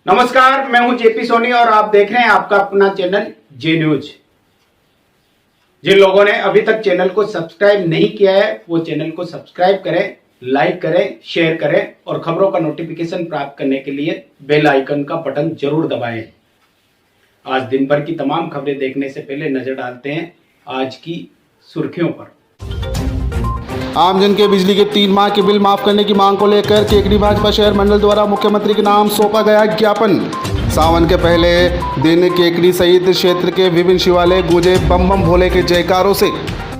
नमस्कार, मैं हूं जेपी सोनी और आप देख रहे हैं आपका अपना चैनल जे न्यूज। जिन लोगों ने अभी तक चैनल को सब्सक्राइब नहीं किया है वो चैनल को सब्सक्राइब करें, लाइक करें, शेयर करें और खबरों का नोटिफिकेशन प्राप्त करने के लिए बेल आइकन का बटन जरूर दबाएं। आज दिन भर की तमाम खबरें देखने से पहले नजर डालते हैं आज की सुर्खियों पर। आमजन के बिजली के 3 माह के बिल माफ करने की मांग को लेकर केकड़ी भाजपा शहर मंडल द्वारा मुख्यमंत्री के नाम सौंपा गया ज्ञापन। सावन के पहले दिन केकड़ी सहित क्षेत्र के विभिन्न शिवालय गूंजे बम बम भोले के जयकारों से।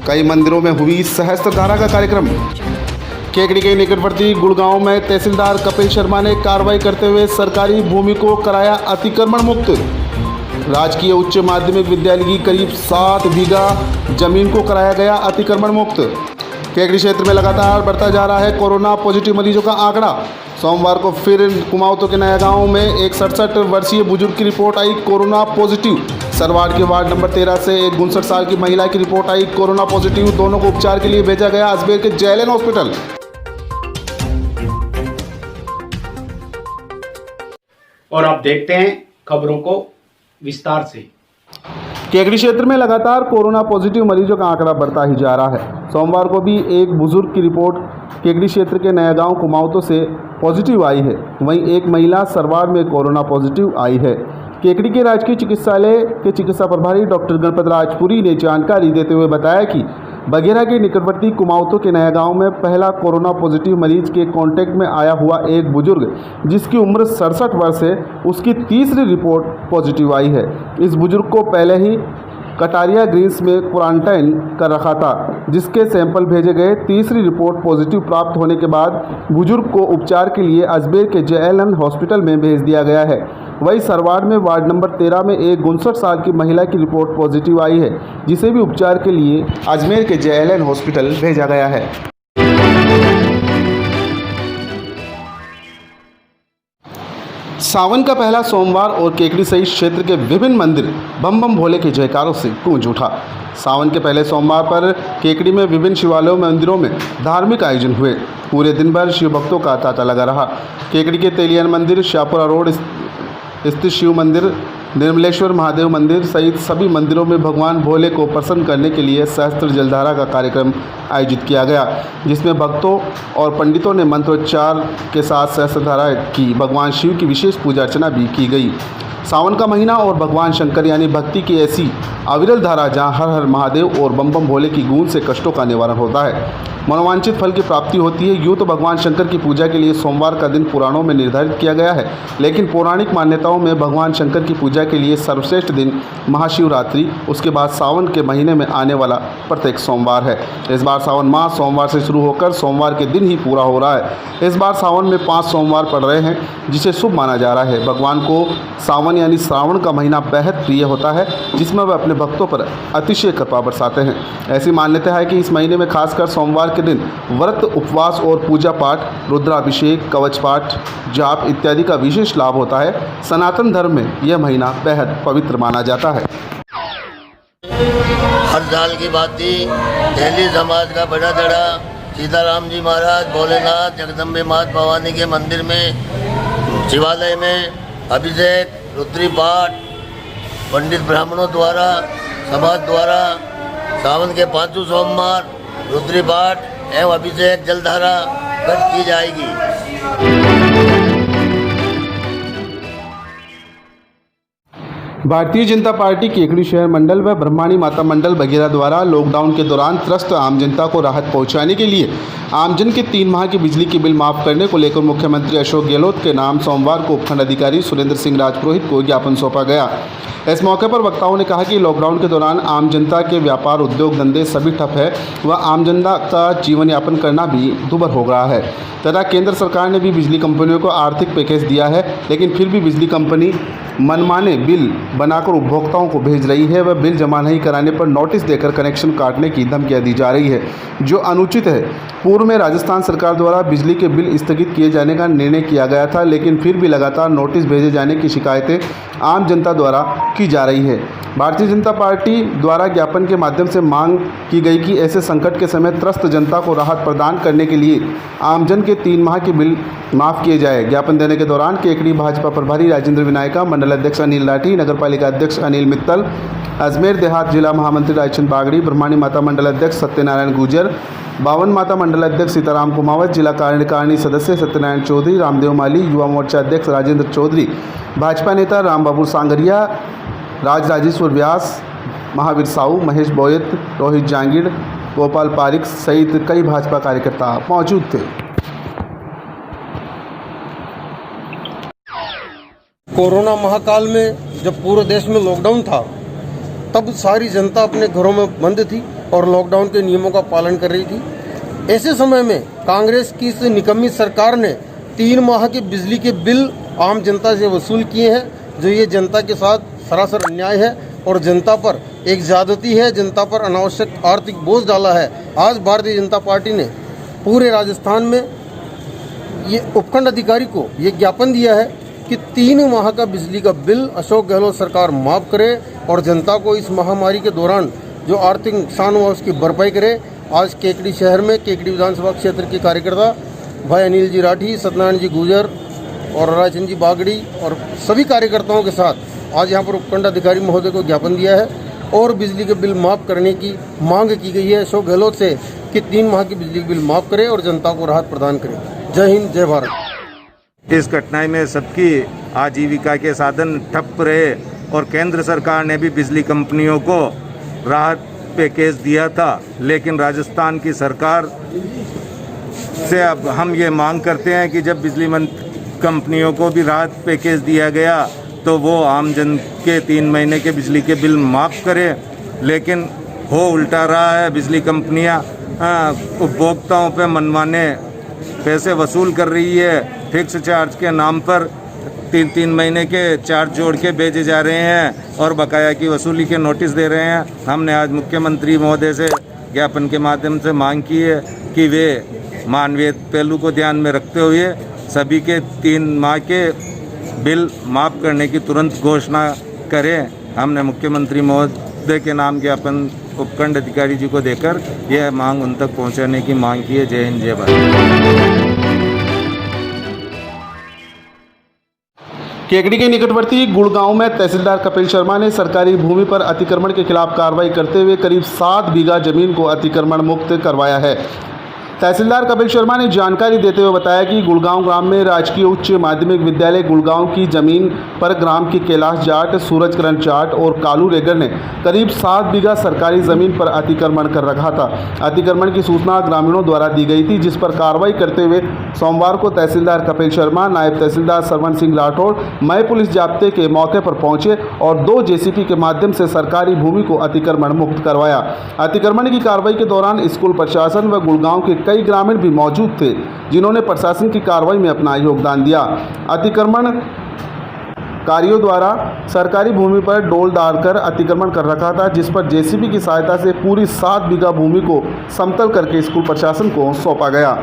कई मंदिरों में हुई सहस्त्रधारा का कार्यक्रम। केकड़ी के निकटवर्ती गुड़गांव में तहसीलदार कपिल शर्मा ने कार्रवाई करते हुए सरकारी भूमि को कराया अतिक्रमण मुक्त। राजकीय उच्च माध्यमिक विद्यालय की करीब 7 बीघा जमीन को कराया गया अतिक्रमण मुक्त। केकड़ी क्षेत्र में लगातार बढ़ता जा रहा है कोरोना पॉजिटिव मरीजों का आंकड़ा। सोमवार को फिर कुमाऊं के नया गांव में एक 67 वर्षीय बुजुर्ग की रिपोर्ट आई कोरोना पॉजिटिव। सरवाड़ के वार्ड नंबर 13 से एक 59 साल की महिला की रिपोर्ट आई कोरोना पॉजिटिव। दोनों को उपचार के लिए भेजा गया अजमेर के JLN हॉस्पिटल। और अब देखते हैं खबरों को विस्तार से। केकड़ी क्षेत्र में लगातार कोरोना पॉजिटिव मरीजों का आंकड़ा बढ़ता ही जा रहा है। सोमवार को भी एक बुजुर्ग की रिपोर्ट केकड़ी क्षेत्र के नया गांव कुमाऊं से पॉजिटिव आई है। वहीं एक महिला सरवाड़ में कोरोना पॉजिटिव आई है। केकड़ी के राजकीय चिकित्सालय के चिकित्सा प्रभारी डॉक्टर गणपत राजपुरी ने जानकारी देते हुए बताया कि बघेरा के निकटवर्ती कुमाऊं के नया गांव में पहला कोरोना पॉजिटिव मरीज के कांटेक्ट में आया हुआ एक बुजुर्ग जिसकी उम्र 67 वर्ष है, उसकी तीसरी रिपोर्ट पॉजिटिव आई है। इस बुजुर्ग को पहले ही कटारिया ग्रीन्स में क्वारंटाइन कर रखा था, जिसके सैंपल भेजे गए। तीसरी रिपोर्ट पॉजिटिव प्राप्त होने के बाद बुजुर्ग को उपचार के लिए अजमेर के JLN हॉस्पिटल में भेज दिया गया है। वहीं सरवाड़ में वार्ड नंबर 13 में एक 59 साल की महिला की रिपोर्ट पॉजिटिव आई है, जिसे भी उपचार के लिए अजमेर के JLN हॉस्पिटल भेजा गया है। सावन का पहला सोमवार और केकड़ी सहित क्षेत्र के विभिन्न मंदिर बम बम भोले के जयकारों से गूंज उठा। सावन के पहले सोमवार पर केकड़ी में विभिन्न शिवालयों मंदिरों में धार्मिक आयोजन हुए। पूरे दिन भर शिव भक्तों का तांता लगा रहा। केकड़ी के तेलियन मंदिर, शाहपुरा रोड स्थित शिव मंदिर, निर्मलेश्वर महादेव मंदिर सहित सभी मंदिरों में भगवान भोले को प्रसन्न करने के लिए सहस्त्र जलधारा का कार्यक्रम आयोजित किया गया, जिसमें भक्तों और पंडितों ने मंत्रोच्चार के साथ सहस्त्रधारा की। भगवान शिव की विशेष पूजा अर्चना भी की गई। सावन का महीना और भगवान शंकर यानी भक्ति की ऐसी अविरल धारा जहां हर हर महादेव और बम बम भोले की गूंज से कष्टों का निवारण होता है, मनोवांछित फल की प्राप्ति होती है। यूँ तो भगवान शंकर की पूजा के लिए सोमवार का दिन पुराणों में निर्धारित किया गया है, लेकिन पौराणिक मान्यताओं में भगवान शंकर की पूजा के लिए सर्वश्रेष्ठ दिन महाशिवरात्रि, उसके बाद सावन के महीने में आने वाला प्रत्येक सोमवार है। इस बार सावन माह सोमवार से शुरू होकर सोमवार के दिन ही पूरा हो रहा है। इस बार सावन में 5 सोमवार पड़ रहे हैं, जिसे शुभ माना जा रहा है। भगवान को सावन यानी श्रावण का महीना बेहद प्रिय होता है, जिसमें वह अपने भक्तों पर अतिशय कृपा बरसाते हैं। ऐसी मान्यता है कि इस महीने में खासकर सोमवार के दिन व्रत, उपवास और पूजा पाठ, रुद्राभिषेक, कवच पाठ, जाप इत्यादि का विशेष लाभ होता है। सनातन धर्म में यह महीना बेहद पवित्र माना जाता है। हर साल की बात थी, दहली समाज का बड़ा दड़ा सीताराम जी महाराज, भोलेनाथ, जगदम्बे मात भवानी के मंदिर में, शिवालय में अभिषेक, रुद्री पाठ पंडित ब्राह्मणों द्वारा, समाज द्वारा सावन के 5 सोमवार रुद्री पाठ एवं अभिषेक जलधारा खर्च की जाएगी। भारतीय जनता पार्टी केकड़ी शहर मंडल व ब्रह्माणी माता मंडल बघेरा द्वारा लॉकडाउन के दौरान त्रस्त आम जनता को राहत पहुंचाने के लिए आमजन के 3 माह की बिजली के बिल माफ करने को लेकर मुख्यमंत्री अशोक गहलोत के नाम सोमवार को उपखंड अधिकारी सुरेंद्र सिंह राजपुरोहित को ज्ञापन सौंपा गया। इस मौके पर वक्ताओं ने कहा कि लॉकडाउन के दौरान आम जनता के व्यापार, उद्योग धंधे सभी ठप है व आम जनता का जीवन यापन करना भी दुभर हो रहा है तथा केंद्र सरकार ने भी बिजली कंपनियों को आर्थिक पैकेज दिया है, लेकिन फिर भी बिजली कंपनी मनमाने बिल बनाकर उपभोक्ताओं को भेज रही है। वह बिल जमा नहीं कराने पर नोटिस देकर कनेक्शन काटने की धमकियां दी जा रही है, जो अनुचित है। पूर्व में राजस्थान सरकार द्वारा बिजली के बिल स्थगित किए जाने का निर्णय किया गया था, लेकिन फिर भी लगातार नोटिस भेजे जाने की शिकायतें आम जनता द्वारा की जा रही है। भारतीय जनता पार्टी द्वारा ज्ञापन के माध्यम से मांग की गई कि ऐसे संकट के समय त्रस्त जनता को राहत प्रदान करने के लिए आमजन के 3 माह के बिल माफ़ किए जाए। ज्ञापन देने के दौरान केकड़ी भाजपा प्रभारी राजेंद्र विनायका, मंडल अध्यक्ष अनिल लाठी, नगरपालिका अध्यक्ष अनिल मित्तल, अजमेर देहात जिला महामंत्री रायचंद बागड़ी, ब्रह्माणी माता मंडल अध्यक्ष सत्यनारायण गुजर, बावन माता मंडल अध्यक्ष सीताराम कुमावत, जिला कार्यकारिणी सदस्य सत्यनारायण चौधरी, रामदेव माली, युवा मोर्चा अध्यक्ष राजेंद्र चौधरी, भाजपा नेता रामबाबू सांगरिया, राजेश्वर व्यास, महावीर साहू, महेश बोयत, रोहित जांगीड़, गोपाल पारिक सहित कई भाजपा कार्यकर्ता मौजूद थे। कोरोना महाकाल में जब पूरे देश में लॉकडाउन था, तब सारी जनता अपने घरों में बंद थी और लॉकडाउन के नियमों का पालन कर रही थी। ऐसे समय में कांग्रेस की इस निकम्मी सरकार ने 3 माह के बिजली के बिल आम जनता से वसूल किए हैं, जो ये जनता के साथ सरासर अन्याय है और जनता पर एक ज़्यादती है, जनता पर अनावश्यक आर्थिक बोझ डाला है। आज भारतीय जनता पार्टी ने पूरे राजस्थान में ये उपखंड अधिकारी को ये ज्ञापन दिया है कि 3 माह का बिजली का बिल अशोक गहलोत सरकार माफ़ करे और जनता को इस महामारी के दौरान जो आर्थिक नुकसान हुआ उसकी भरपाई करे। आज केकड़ी शहर में केकड़ी विधानसभा क्षेत्र के कार्यकर्ता भाई अनिल जी राठी, सत्यनारायण जी गुजर और रायचंद जी बागड़ी और सभी कार्यकर्ताओं के साथ आज यहाँ पर उपखंड अधिकारी महोदय को ज्ञापन दिया है और बिजली के बिल माफ़ करने की मांग की गई है अशोक गहलोत से कि 3 माह की बिजली के बिल माफ़ करे और जनता को राहत प्रदान करे। जय हिंद, जय भारत। इस घटना में सबकी आजीविका के साधन ठप रहे और केंद्र सरकार ने भी बिजली कंपनियों को राहत पैकेज दिया था, लेकिन राजस्थान की सरकार से अब हम ये मांग करते हैं कि जब बिजली कंपनियों को भी राहत पैकेज दिया गया तो वो आम जन के 3 महीने के बिजली के बिल माफ़ करे, लेकिन हो उल्टा रहा है। बिजली कंपनियां उपभोक्ताओं पे मनमाने पैसे वसूल कर रही है। फिक्स चार्ज के नाम पर 3 महीने के चार्ज जोड़ के भेजे जा रहे हैं और बकाया की वसूली के नोटिस दे रहे हैं। हमने आज मुख्यमंत्री महोदय से ज्ञापन के माध्यम से मांग की है कि वे मानवीय पहलू को ध्यान में रखते हुए सभी के 3 माह के बिल माफ़ करने की तुरंत घोषणा करें। हमने मुख्यमंत्री महोदय के नाम ज्ञापन उपखंड अधिकारी जी को देकर यह मांग उन तक पहुंचाने की मांग की है। जय हिंद, जय भारत। केकड़ी के निकटवर्ती गुड़गांव में तहसीलदार कपिल शर्मा ने सरकारी भूमि पर अतिक्रमण के खिलाफ कार्रवाई करते हुए करीब 7 बीघा जमीन को अतिक्रमण मुक्त करवाया है। तहसीलदार कपिल शर्मा ने जानकारी देते हुए बताया कि गुड़गांव ग्राम में राजकीय उच्च माध्यमिक विद्यालय गुड़गांव की जमीन पर ग्राम के कैलाश जाट, सूरज करण जाट और कालू रेगर ने करीब 7 बीघा सरकारी जमीन पर अतिक्रमण कर रखा था। अतिक्रमण की सूचना ग्रामीणों द्वारा दी गई थी, जिस पर कार्रवाई करते हुए सोमवार को तहसीलदार कपिल शर्मा, नायब तहसीलदार सरवन सिंह राठौड़, मय पुलिस जाब्ते के मौके पर पहुंचे और 2 जेसीबी के माध्यम से सरकारी भूमि को अतिक्रमण मुक्त करवाया। अतिक्रमण की कार्रवाई के दौरान स्कूल प्रशासन व गुड़गांव के कई ग्रामीण भी मौजूद थे, जिन्होंने प्रशासन की कार्रवाई में अपना योगदान दिया। अतिक्रमण कारियों द्वारा सरकारी भूमि पर डोल डालकर अतिक्रमण कर रखा था, जिस पर जेसीबी की सहायता से पूरी 7 बीघा भूमि को समतल करके स्कूल प्रशासन को सौंपा गया।